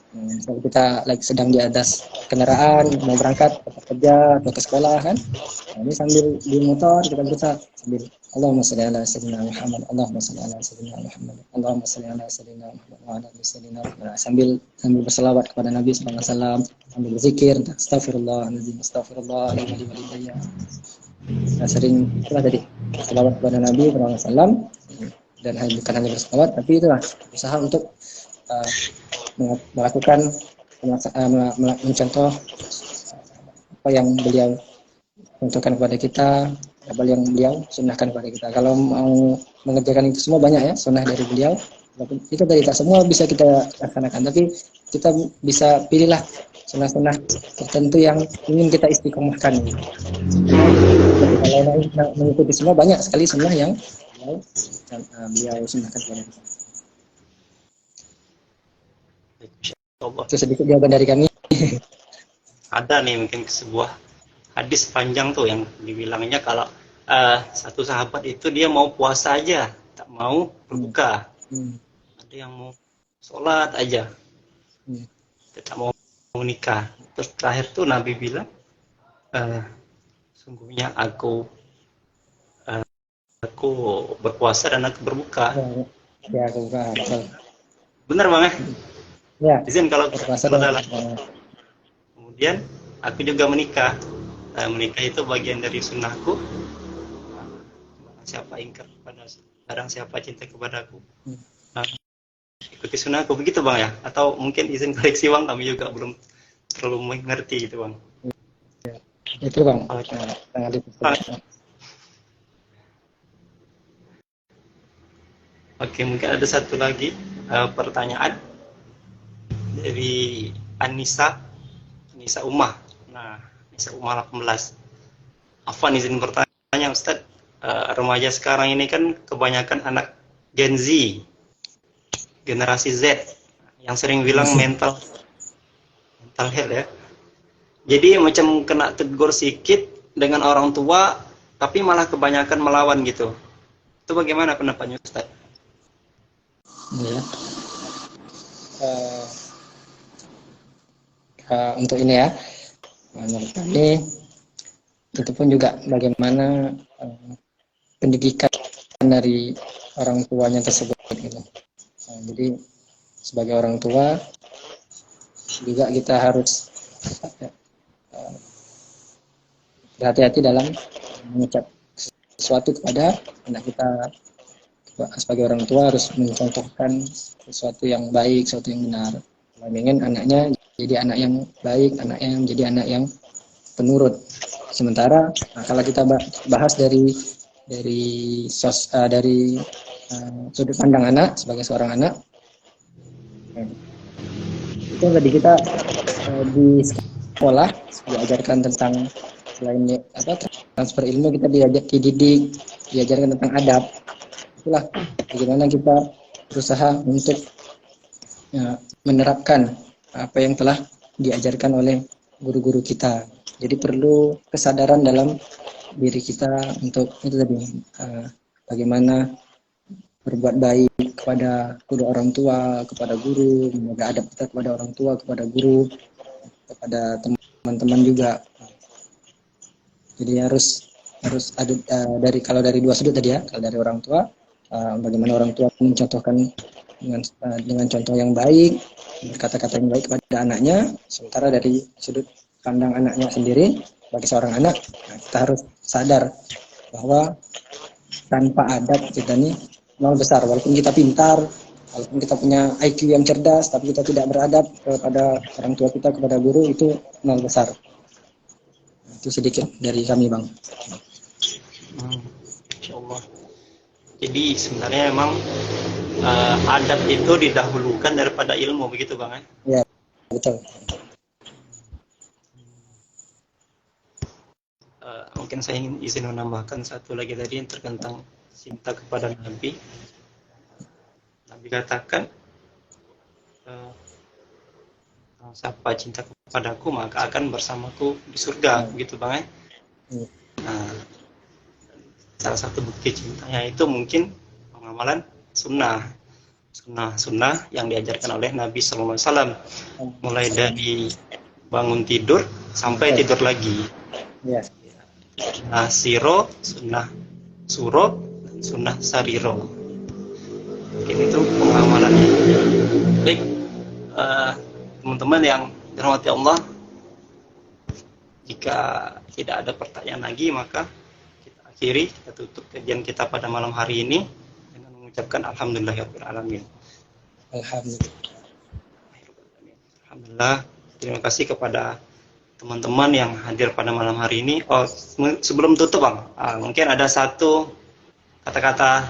misalnya kita lagi sedang di atas kendaraan mau berangkat ke kerja atau ke sekolah kan, nah, ini sambil di motor kita berusaha sambil Allahumma shalli ala sayyidina Muhammad, Allahumma shalli ala sayyidina Muhammad, Allahumma shalli ala sayyidina Muhammad wa ala ali sayyidina Muhammad, sambil berselawat kepada Nabi sallallahu alaihi wasallam, sambil berzikir astagfirullahaladzim, astagfirullahaladzim walidayya. Nah, sering itulah tadi selawat kepada Nabi sallallahu alaihi wasallam, dan bukan hanya berselawat tapi itulah usaha untuk melakukan mencontoh apa yang beliau contohkan kepada kita, apa yang beliau sunnahkan kepada kita. Kalau mau mengerjakan itu semua banyak ya sunnah dari beliau, itu tadi tak semua bisa kita laksanakan, tapi kita bisa pilihlah sunnah-sunnah tertentu yang ingin kita istiqomahkan. Kalau mengikuti semua, banyak sekali sunnah yang beliau sunnahkan kepada kita. Itu sedikit jawaban dari kami. Ada nih mungkin sebuah hadis panjang tuh yang dibilangnya kalau satu sahabat itu dia mau puasa aja, tak mau berbuka. Ada yang mau sholat aja, tak mau nikah. Terus terakhir tuh Nabi bilang, sungguhnya aku berpuasa dan aku berbuka. Ya, aku buka. Benar Bang ya? Ya. Izin kalau berpuasa dalam. Kemudian aku juga menikah. Menikah itu bagian dari sunnahku. Siapa ingkar kepada, barang siapa cinta kepadaku, ikuti sunnahku, begitu Bang ya? Atau mungkin izin koreksi Bang, kami juga belum terlalu mengerti gitu Bang. Ya, itu Bang. Oke, mungkin ada satu lagi pertanyaan dari Anissa Umah. Nah, Anissa Umah 18. Afwan izin bertanya Ustadz, remaja sekarang ini kan kebanyakan anak Gen Z, generasi Z, yang sering bilang mental health ya. Jadi macam kena tegur sedikit dengan orang tua, tapi malah kebanyakan melawan gitu. Itu bagaimana pendapatnya Ustadz? Ya. Untuk ini ya, menurut kami itu pun juga bagaimana pendidikan dari orang tuanya tersebut gitu. Jadi sebagai orang tua juga kita harus berhati-hati dalam mengucap sesuatu kepada anak kita. Sebagai orang tua harus mencontohkan sesuatu yang baik, sesuatu yang benar. Kalau ingin anaknya jadi anak yang baik, anaknya menjadi anak yang penurut. Sementara kalau kita bahas dari sudut pandang anak sebagai seorang anak, itu tadi kita di sekolah diajarkan tentang selain transfer ilmu, kita diajarkan tentang adab. Itulah bagaimana kita berusaha untuk menerapkan apa yang telah diajarkan oleh guru-guru kita. Jadi perlu kesadaran dalam diri kita untuk itu tadi, bagaimana berbuat baik kepada kedua orang tua, kepada guru, menjaga adab kita kepada orang tua, kepada guru, kepada teman-teman juga. Jadi harus ada dari dua sudut tadi ya. Kalau dari orang tua, bagaimana orang tua mencontohkan dengan contoh yang baik, kata-kata yang baik kepada anaknya. Sementara dari sudut pandang anaknya sendiri, bagi seorang anak, kita harus sadar bahwa tanpa adab kita ini nol besar. Walaupun kita pintar, walaupun kita punya IQ yang cerdas, tapi kita tidak beradab kepada orang tua kita, kepada guru, itu nol besar. Itu sedikit dari kami Bang. Insyaallah. Jadi sebenarnya memang adat itu didahulukan daripada ilmu, begitu Bang ya? Ya, betul. Mungkin saya ingin izin menambahkan satu lagi tadi yang tentang cinta kepada Nabi. Nabi katakan, siapa cinta kepadaku maka akan bersamaku di surga, begitu Bang ya? Nah, salah satu bukti cintanya itu mungkin pengamalan sunnah yang diajarkan oleh Nabi SAW, mulai dari bangun tidur sampai tidur lagi. Ya. Sunnah siro, sunnah suro, dan sunnah sariro. Ini tuh pengamalannya. Baik, teman-teman yang dirahmati Allah, jika tidak ada pertanyaan lagi maka kita akhiri, kita tutup kajian kita pada malam hari ini dengan mengucapkan alhamdulillahirabbil alamin. Alhamdulillah. Terima kasih kepada teman-teman yang hadir pada malam hari ini. Oh, sebelum tutup Bang, mungkin ada satu kata-kata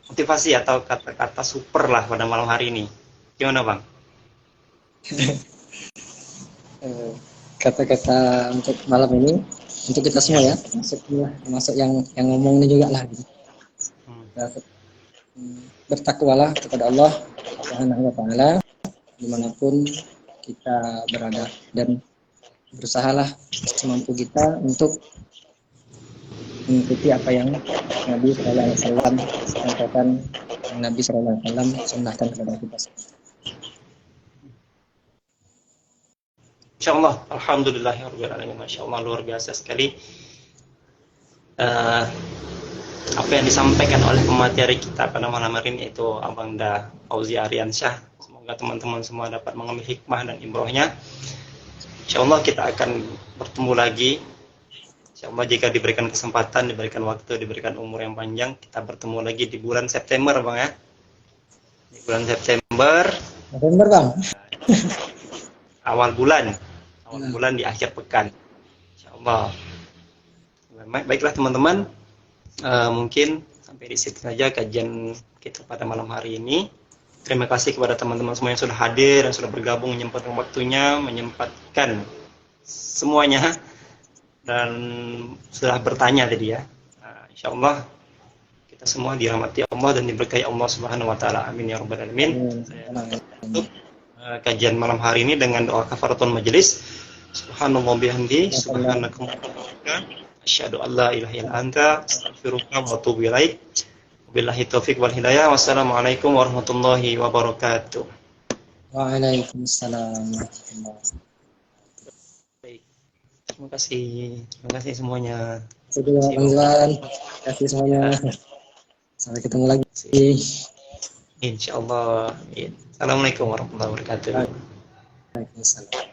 motivasi atau kata-kata super lah pada malam hari ini. Gimana Bang? Kata-kata untuk malam ini untuk kita semua ya, termasuk yang ngomong ini juga lah. Bertakwalah kepada Allah Subhanahu wa taala dimanapun kita berada, dan berusahalah semampu kita untuk mengikuti apa yang Nabi Sallallahu Alaihi Wasallam sampaikan, yang Nabi Sallallahu Alaihi Wasallam sunnahkan kepada kita. Insyaallah, alhamdulillahirabbil alamin. Masyaallah, luar biasa sekali apa yang disampaikan oleh pemateri kita pada malam hari ini, yaitu Abang Da Fauzi Aryansyah. Semoga teman-teman semua dapat mengambil hikmah dan ibrahnya. Insyaallah kita akan bertemu lagi. Insyaallah jika diberikan kesempatan, diberikan waktu, diberikan umur yang panjang, kita bertemu lagi di bulan September Bang ya. Di bulan September Bang. awal bulan di akhir pekan. Insyaallah. Baiklah teman-teman, mungkin sampai di situ saja kajian kita pada malam hari ini. Terima kasih kepada teman-teman semua yang sudah hadir, yang sudah bergabung, menyempatkan waktunya, menyempatkan semuanya, dan sudah bertanya tadi ya. Insyaallah kita semua dirahmati Allah dan diberkahi Allah Subhanahu wa taala. Amin ya rabbal alamin. Saya tutup kajian malam hari ini dengan doa kafaratul majelis. Subhanallah bihamdi, subhanakallahumma asyhadu an la ilaha illa anta, astaghfiruka wa atubu ilaik. Wabillahi taufik wal hidayah. Wassalamualaikum warahmatullahi wabarakatuh. Waalaikumsalam. Baik. Terima kasih semuanya. Terima kasih semuanya. Sampai ketemu lagi. Insyaallah. Assalamualaikum warahmatullahi wabarakatuh. Waalaikumsalam.